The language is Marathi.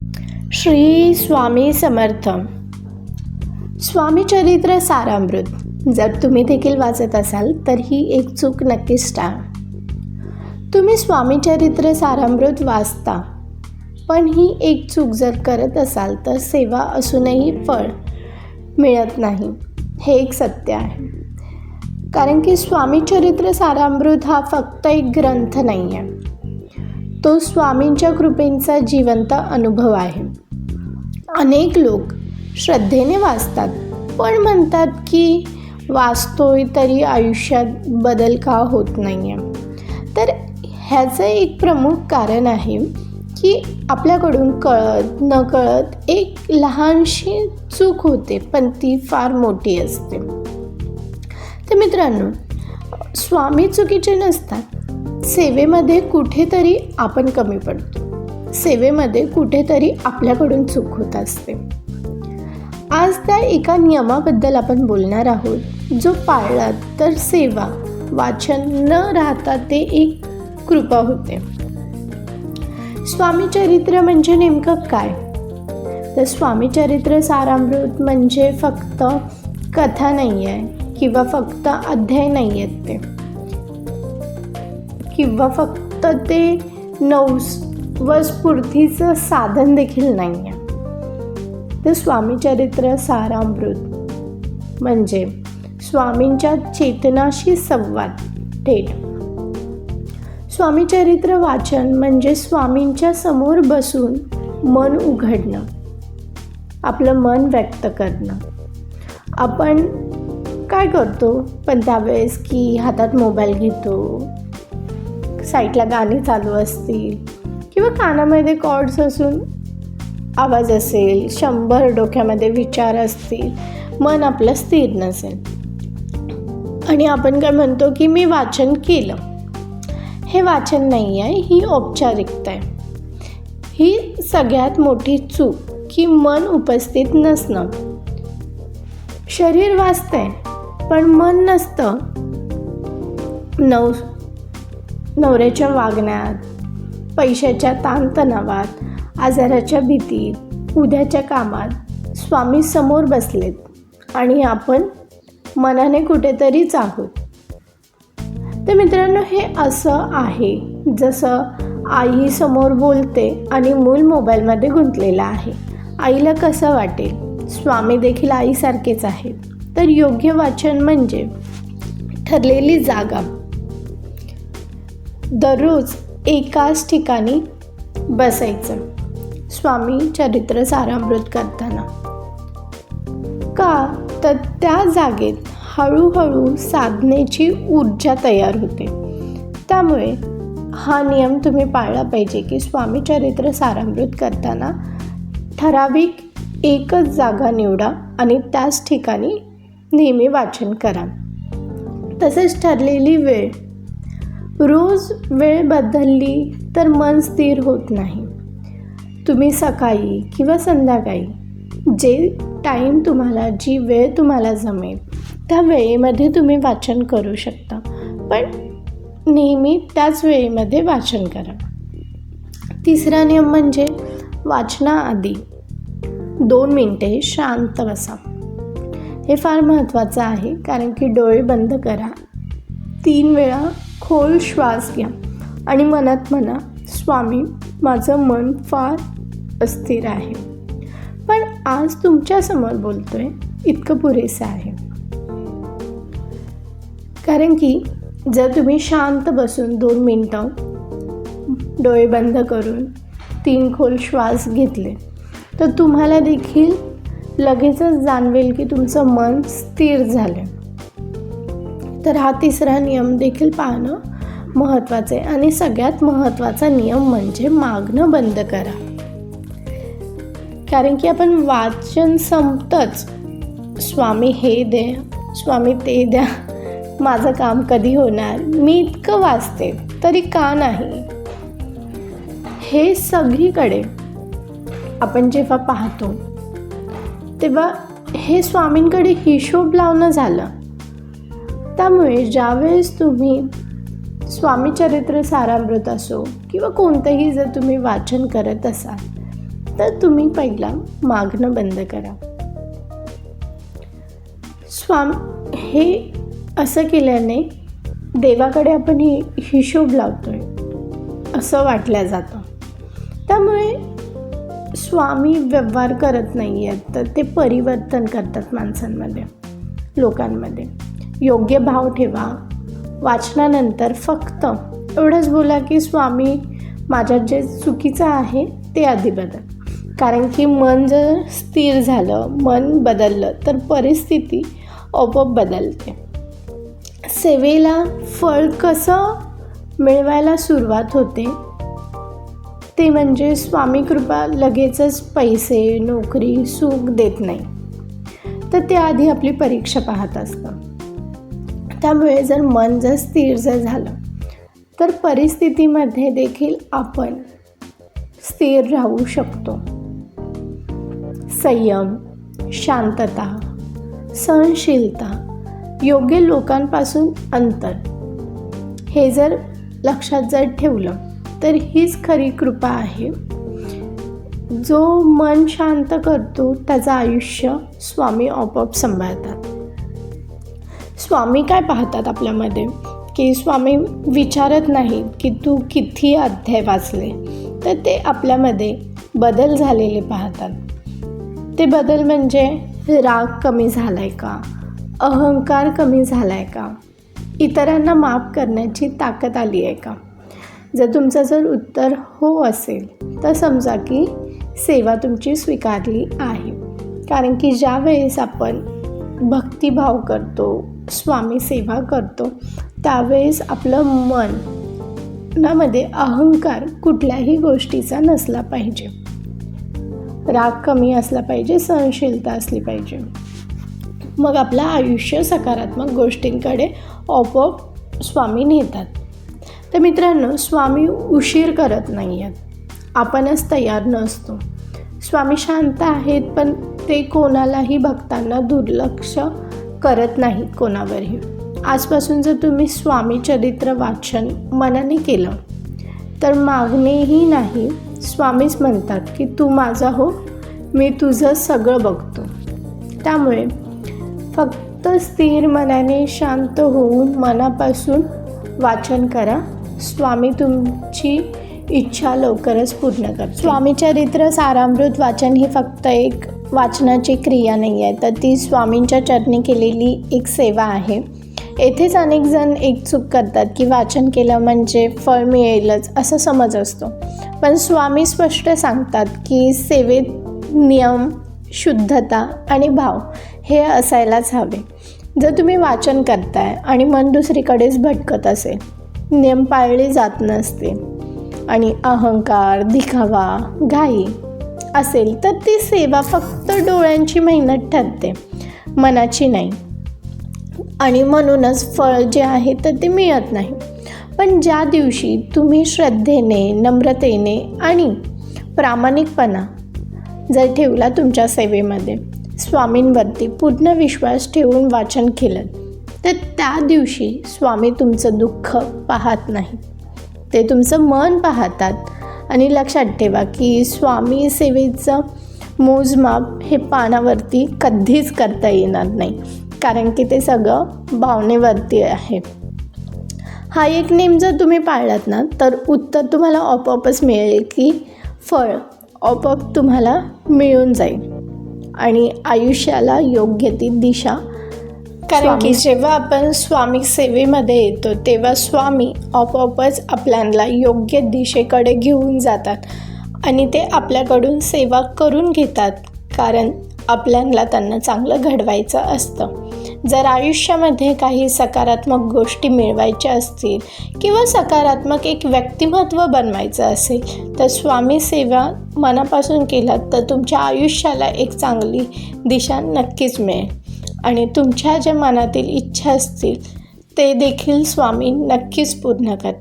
श्री स्वामी समर्थ. स्वामी चरित्र सारामृत जर तुम्ही देखील वाचत असाल तर ही एक चूक नक्कीच टाळा. तुम्ही स्वामी चरित्र सारामृत वाचता, पण ही एक चूक जर करत असाल तर सेवा असूनही फळ मिळत नाही, हे एक सत्य आहे. कारण की स्वामी चरित्र सारामृत हा फक्त एक ग्रंथ नाही आहे, तो स्वामींच्या कृपेचा जिवंत अनुभव आहे. अनेक लोक श्रद्धेने वाचतात, पण म्हणतात की वाचतोय तरी आयुष्यात बदल का होत नाही आहे. तर ह्याचं एक प्रमुख कारण आहे की आपल्याकडून कळत नकळत एक लहानशी चूक होते, पण ती फार मोठी असते. तर मित्रांनो, स्वामी चुकीचे नसतात. सेवेमध्ये कुठेतरी आपण कमी पडतो, सेवेमध्ये कुठेतरी आपल्याकडून चूक होत असते. आज त्या एका नियमाबद्दल आपण बोलणार आहोत, जो पाळला तर सेवा वाचन न राहता ते एक कृपा होते. स्वामी चरित्र म्हणजे नेमकं काय? तर स्वामी चरित्र सारामृत म्हणजे फक्त कथा नाही आहे, किंवा फक्त अध्याय नाही आहेत ते, किंवा फक्त ते नवस्फूर्तीचं साधन देखील नाही आहे. तर स्वामी चरित्र सारामृत म्हणजे स्वामींच्या चेतनाशी संवाद थेट. स्वामी चरित्र वाचन म्हणजे स्वामींच्या समोर बसून मन उघडणं, आपलं मन व्यक्त करणं. आपण काय करतो, पण त्यावेळेस की हातात मोबाईल घेतो, साईडला गाणी चालू असतील किंवा कानामध्ये कॉर्ड्स असून आवाज असेल, 100 डोक्यामध्ये विचार असतील, मन आपलं स्थिर नसेल, आणि आपण काय म्हणतो की मी वाचन केलं. हे वाचन नाही आहे, ही औपचारिकता आहे. ही सगळ्यात मोठी चूक की मन उपस्थित नसणं. शरीर वाचतंय पण मन नसतं. नवऱ्याच्या वागण्यात, पैशाच्या ताणतणावात, आजाराच्या भीतीत, उद्याच्या कामात स्वामी समोर बसलेत आणि आपण मनाने कुठेतरीच आहोत. तर मित्रांनो, हे असं आहे जसं आई समोर बोलते आणि मूल मोबाईलमध्ये गुंतलेलं आहे. आईला कसं वाटेल? स्वामी देखील आईसारखेच आहेत. तर योग्य वाचन म्हणजे ठरलेली जागा, दररोज एकाच ठिकाणी बसायचं स्वामी चरित्र सारामृत करताना. का तर त्या जागेत हळूहळू साधनेची ऊर्जा तयार होते. त्यामुळे हा नियम तुम्ही पाळला पाहिजे की स्वामी चरित्र सारामृत करताना ठराविक एकच जागा निवडा आणि त्याच ठिकाणी नेहमी वाचन करा. तसेच ठरलेली वेळ, रोज वेळ बदलली तर मन स्थिर होत नाही. तुम्ही सकाळी किंवा संध्याकाळी जे टाईम तुम्हाला, जी वेळ तुम्हाला जमेल त्या वेळेमध्ये तुम्ही वाचन करू शकता, पण नेहमी त्याच वेळेमध्ये वाचन करा. तिसरा नियम म्हणजे वाचनाआधी 2 मिनिटे शांत बसा. हे फार महत्त्वाचं आहे, कारण की डोळे बंद करा, 3 वेळा खोल श्वास घ्या आणि मनात म्हणा, स्वामी, माझं मन फार अस्थिर आहे, पण आज तुमच्यासमोर बोलतोय इतकं पुरेसं आहे. कारण की जर तुम्ही शांत बसून 2 मिनटं डोळे बंद करून 3 खोल श्वास घेतले तर तुम्हाला देखील लगेचच जाणवेल की तुमचं मन स्थिर झालं. तर हा तिसरा नियम देखील पाळणं महत्त्वाचं आहे. आणि सगळ्यात महत्त्वाचा नियम म्हणजे मागणं बंद करा. कारण की आपण वाचन संपतच, स्वामी हे दे, स्वामी ते द्या, माझं काम कधी होणार, मी इतकं वाचते तरी का नाही, हे सगळीकडे आपण जेव्हा पाहतो तेव्हा हे स्वामींकडे हिशोब लावणं झालं. त्यामुळे ज्यावेळेस तुम्ही स्वामी चरित्र सारामृत असो किंवा कोणतंही जर तुम्ही वाचन करत असाल तर तुम्ही पहिला मागणं बंद करा. हे असं केल्याने देवाकडे आपण हिशोब लावतोय असं वाटलं जातं. त्यामुळे स्वामी व्यवहार करत नाही आहेत, तर ते परिवर्तन करतात माणसांमध्ये, लोकांमध्ये. योग्य भाव ठेवा. वाचनानंतर फक्त एवढंच बोला की स्वामी, माझ्यात जे चुकीचं आहे ते आधी बदल. कारण की मन जर स्थिर झालं, मन बदललं, तर परिस्थिती आपोआप बदलते. सेवेला फळ कसं मिळवायला सुरुवात होते ते म्हणजे स्वामी कृपा लगेचच पैसे, नोकरी, सुख देत नाही, तर ते आधी आपली परीक्षा पाहत असतं. त्यामुळे जर मन जर स्थिर झालं तर परिस्थितीमध्ये देखील आपण स्थिर राहू शकतो. संयम, शांतता, सहनशीलता, योग्य लोकांपासून अंतर, हे जर लक्षात जर ठेवलं तर हीच खरी कृपा आहे. जो मन शांत करतो त्याचं आयुष्य स्वामी आपोआप सांभाळतात. स्वामी काय पाहतात आपल्यामध्ये, की स्वामी विचारत नाहीत की तू किती अध्याय वाचले, तर ते आपल्यामध्ये बदल झालेले पाहतात. ते बदल म्हणजे राग कमी झाला आहे का, अहंकार कमी झाला आहे का, इतरांना माफ करण्याची ताकद आली आहे का. जर तुमचं उत्तर हो असेल तर समजा की सेवा तुमची स्वीकारली आहे. कारण की ज्या वेळेस आपण भक्तिभाव करतो, स्वामी सेवा करतो, त्यावेळेस आपलं मनामध्ये अहंकार कुठल्याही गोष्टीचा नसला पाहिजे, राग कमी असला पाहिजे, सहनशीलता असली पाहिजे. मग आपलं आयुष्य सकारात्मक गोष्टींकडे आपोआप स्वामी नेतात. तर मित्रांनो, स्वामी उशीर करत नाही आहेत, आपणच तयार नसतो. स्वामी शांत आहेत, पण ते कोणालाही भक्तांना दुर्लक्ष करत नाहीत कोणावरही. आजपासून जर तुम्ही स्वामी चरित्र वाचन मनाने केलं तर मागणेही नाही, स्वामीच म्हणतात की तू माझा हो, मी तुझं सगळं बघतो. त्यामुळे फक्त स्थिर मनाने शांत होऊन मनापासून वाचन करा. स्वामी तुमची इच्छा लवकरच पूर्ण करतात. स्वामी चरित्र सारामृत वाचन ही फक्त एक वाचनाची क्रिया नाही आहे, तर ती स्वामींच्या चरणी केलेली एक सेवा आहे. येथेच अनेक जण एक चूक करतात की वाचन केलं म्हणजे फळ मिळेलच असा समज असतो. पण स्वामी स्पष्ट सांगतात की सेवेत नियम, शुद्धता आणि भाव हे असायलाच हवे. जर तुम्ही वाचन करताय आणि मन दुसरीकडेच भटकत असेल, नियम पाळले जात नसते आणि अहंकार, दिखावा, घाई असेल, तर ती सेवा फक्त डोळ्यांची मेहनत ठरते, मनाची नाही. आणि म्हणूनच फळ जे आहे तर ते मिळत नाही. पण ज्या दिवशी तुम्ही श्रद्धेने, नम्रतेने आणि प्रामाणिकपणा जर ठेवला तुमच्या सेवेमध्ये, स्वामींवरती पूर्ण विश्वास ठेवून वाचन केलं, तर त्या दिवशी स्वामी तुमचं दुःख पाहत नाही, ते तुमचं मन पाहतात. आणि लक्षात ठेवा की स्वामी सेवेचं मोजमाप हे पानावरती कधीच करता येणार नाही, कारण की ते सगळं भावनेवरती आहे. हा एक नेम जर तुम्ही पाळलात ना, तर उत्तर तुम्हाला आपोआपच मिळेल की फळ आपोआप तुम्हाला मिळून जाईल आणि आयुष्याला योग्य ती दिशा. कारण की जेव्हा आपण स्वामी सेवेमध्ये येतो तेव्हा स्वामी आपोआपच आपल्याला योग्य दिशेकडे घेऊन जातात आणि ते आपल्याकडून सेवा करून घेतात, कारण आपल्याला त्यांना चांगलं घडवायचं असतं. जर आयुष्यामध्ये काही सकारात्मक गोष्टी मिळवायच्या असतील किंवा सकारात्मक एक व्यक्तिमत्व बनवायचं असेल, तर स्वामी सेवा मनापासून केलात तर तुमच्या आयुष्याला एक चांगली दिशा नक्कीच मिळेल आणि तुमच्या ज्या मनातील इच्छा असतील ते देखील स्वामी नक्कीच पूर्ण करतात.